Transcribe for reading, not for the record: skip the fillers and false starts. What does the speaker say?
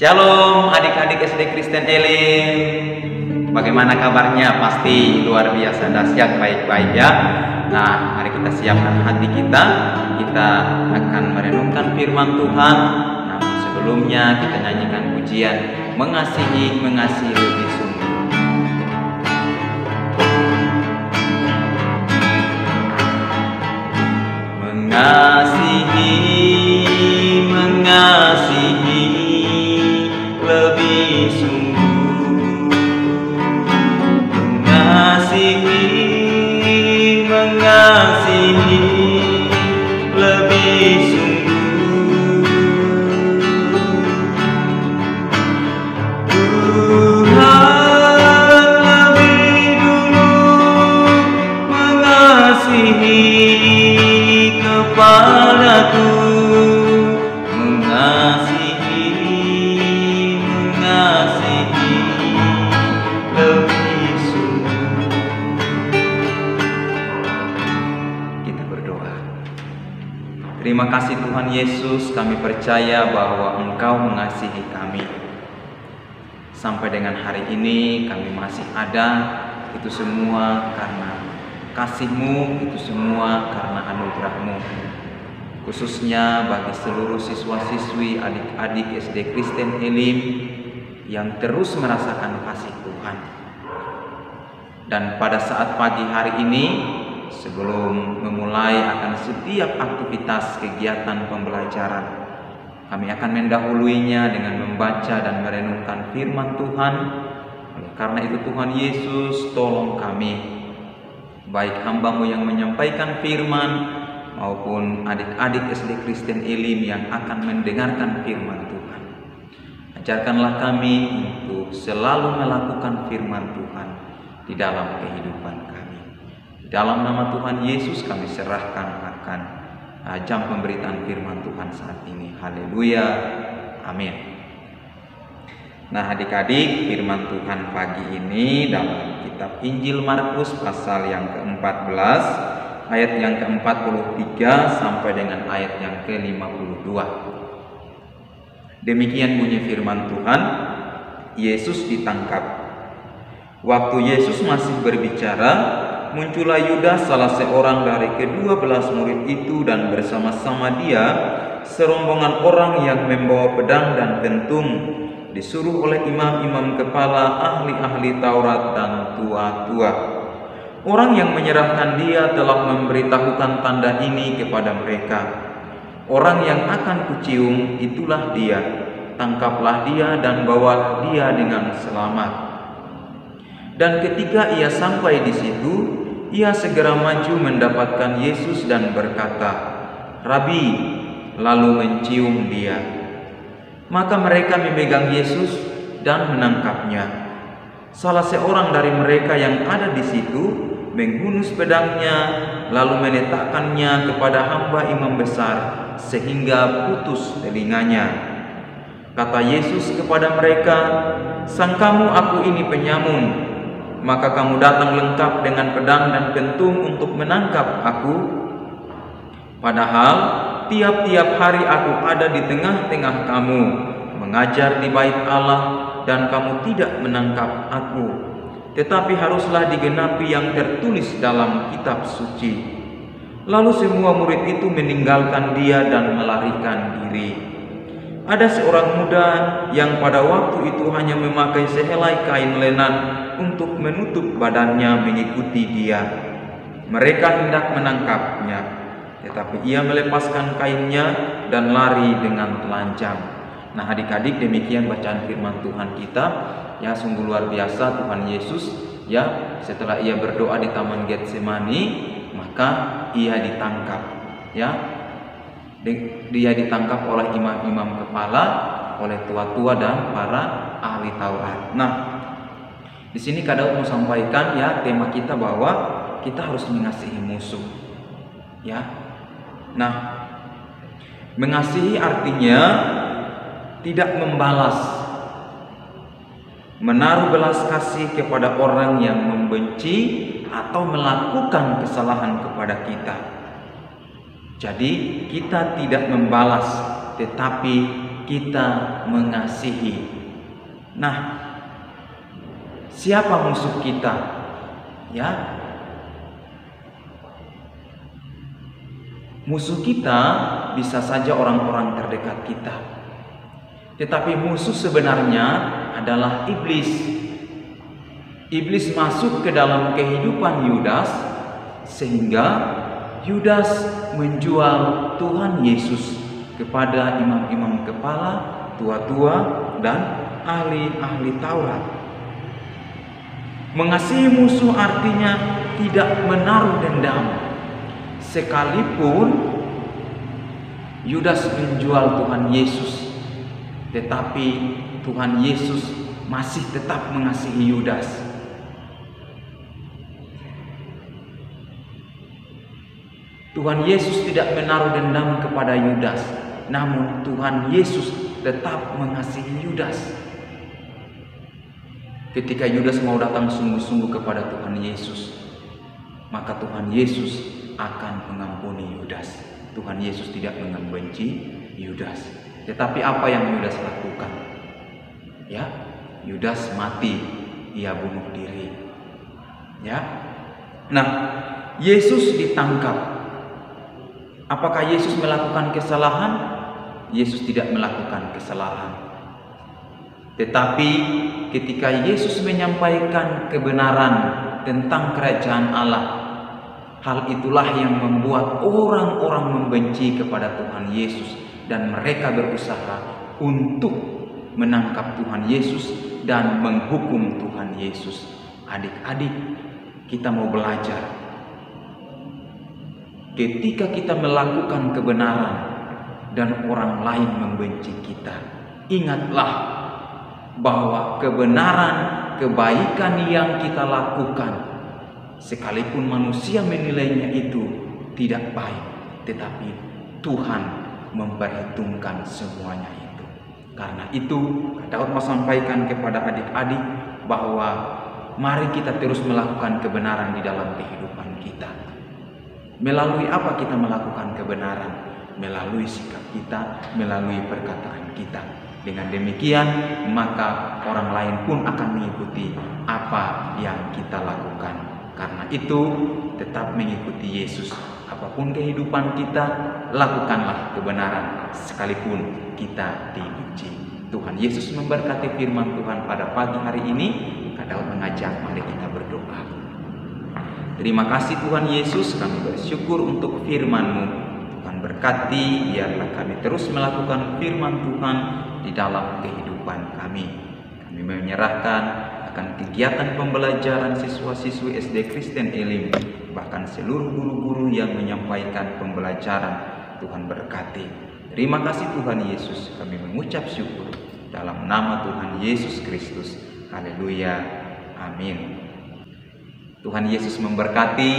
Shalom adik-adik SD Kristen Elim. Bagaimana kabarnya? Pasti luar biasa dahsyat, baik-baik ya. Nah, mari kita siapkan hati kita. Kita akan merenungkan firman Tuhan. Namun sebelumnya kita nyanyikan pujian Mengasihi, mengasihi lebih sungguh. Mengasihi, mengasihi lebih sungguh. Mengasihi, mengasihi lebih sungguh. Tuhan lebih dulu mengasihi kepadaku. Terima kasih Tuhan Yesus, kami percaya bahwa Engkau mengasihi kami. Sampai dengan hari ini kami masih ada, itu semua karena kasih-Mu, itu semua karena anugerah-Mu. Khususnya bagi seluruh siswa-siswi adik-adik SD Kristen Elim yang terus merasakan kasih Tuhan. Dan pada saat pagi hari ini, sebelum memulai akan setiap aktivitas kegiatan pembelajaran, kami akan mendahuluinya dengan membaca dan merenungkan firman Tuhan. Oleh karena itu Tuhan Yesus, tolong kami, baik hamba-Mu yang menyampaikan firman maupun adik-adik SD Kristen Elim yang akan mendengarkan firman Tuhan. Ajarkanlah kami untuk selalu melakukan firman Tuhan di dalam kehidupan kami. Dalam nama Tuhan Yesus kami serahkan akan jam pemberitaan firman Tuhan saat ini. Haleluya. Amin. Nah, adik-adik, firman Tuhan pagi ini dalam kitab Injil Markus pasal yang ke-14 ayat yang ke-43 sampai dengan ayat yang ke-52. Demikian bunyi firman Tuhan. Yesus ditangkap. Waktu Yesus masih berbicara, muncullah Yudas, salah seorang dari ke-12 murid itu, dan bersama-sama dia serombongan orang yang membawa pedang dan kentung, disuruh oleh imam-imam kepala, ahli-ahli Taurat dan tua-tua. Orang yang menyerahkan dia telah memberitahukan tanda ini kepada mereka. Orang yang akan kucium, itulah dia. Tangkaplah dia dan bawalah dia dengan selamat. Dan ketika ia sampai di situ, ia segera maju mendapatkan Yesus dan berkata, "Rabi," lalu mencium dia. Maka mereka memegang Yesus dan menangkapnya. Salah seorang dari mereka yang ada di situ menghunus pedangnya, lalu meletakkannya kepada hamba imam besar, sehingga putus telinganya. Kata Yesus kepada mereka, "Sangkamu aku ini penyamun? Maka kamu datang lengkap dengan pedang dan kentung untuk menangkap aku? Padahal tiap-tiap hari aku ada di tengah-tengah kamu, mengajar di bait Allah, dan kamu tidak menangkap aku. Tetapi haruslah digenapi yang tertulis dalam kitab suci." Lalu semua murid itu meninggalkan dia dan melarikan diri. Ada seorang muda yang pada waktu itu hanya memakai sehelai kain lenan untuk menutup badannya mengikuti dia. Mereka hendak menangkapnya, tetapi ia melepaskan kainnya dan lari dengan telanjang. Nah, adik-adik, demikian bacaan firman Tuhan kita. Ya, sungguh luar biasa Tuhan Yesus. Ya, setelah ia berdoa di Taman Getsemani, maka ia ditangkap. Ya, dia ditangkap oleh imam-imam kepala, oleh tua-tua dan para ahli Taurat. Nah, di sini Kak Daud mau sampaikan ya tema kita bahwa kita harus mengasihi musuh. Ya. Nah, mengasihi artinya tidak membalas, menaruh belas kasih kepada orang yang membenci atau melakukan kesalahan kepada kita. Jadi kita tidak membalas, tetapi kita mengasihi. Nah, siapa musuh kita? Ya, musuh kita bisa saja orang-orang terdekat kita, tetapi musuh sebenarnya adalah iblis. Iblis masuk ke dalam kehidupan Yudas sehingga Yudas menjual Tuhan Yesus kepada imam-imam kepala, tua-tua, dan ahli-ahli Taurat. Mengasihi musuh artinya tidak menaruh dendam. Sekalipun Yudas menjual Tuhan Yesus, tetapi Tuhan Yesus masih tetap mengasihi Yudas. Tuhan Yesus tidak menaruh dendam kepada Yudas, namun Tuhan Yesus tetap mengasihi Yudas. Ketika Yudas mau datang sungguh-sungguh kepada Tuhan Yesus, maka Tuhan Yesus akan mengampuni Yudas. Tuhan Yesus tidak membenci Yudas. Tetapi apa yang Yudas lakukan? Ya, Yudas mati, ia bunuh diri. Ya. Nah, Yesus ditangkap. Apakah Yesus melakukan kesalahan? Yesus tidak melakukan kesalahan. Tetapi ketika Yesus menyampaikan kebenaran tentang kerajaan Allah, hal itulah yang membuat orang-orang membenci kepada Tuhan Yesus dan mereka berusaha untuk menangkap Tuhan Yesus dan menghukum Tuhan Yesus. Adik-adik, kita mau belajar. Ketika kita melakukan kebenaran dan orang lain membenci kita, ingatlah bahwa kebenaran, kebaikan yang kita lakukan, sekalipun manusia menilainya itu tidak baik, tetapi Tuhan memperhitungkan semuanya itu. Karena itu, Daud mau sampaikan kepada adik-adik bahwa mari kita terus melakukan kebenaran di dalam kehidupan kita. Melalui apa kita melakukan kebenaran? Melalui sikap kita, melalui perkataan kita. Dengan demikian, maka orang lain pun akan mengikuti apa yang kita lakukan. Karena itu, tetap mengikuti Yesus. Apapun kehidupan kita, lakukanlah kebenaran sekalipun kita diuji. Tuhan Yesus memberkati firman Tuhan pada pagi hari ini. Daud mengajak, mari kita berdoa. Terima kasih Tuhan Yesus, kami bersyukur untuk firman-Mu. Tuhan berkati, biarlah kami terus melakukan firman Tuhan di dalam kehidupan kami. Kami menyerahkan akan kegiatan pembelajaran siswa-siswi SD Kristen Elim, bahkan seluruh guru-guru yang menyampaikan pembelajaran. Tuhan berkati. Terima kasih Tuhan Yesus, kami mengucap syukur dalam nama Tuhan Yesus Kristus. Haleluya. Amin. Tuhan Yesus memberkati.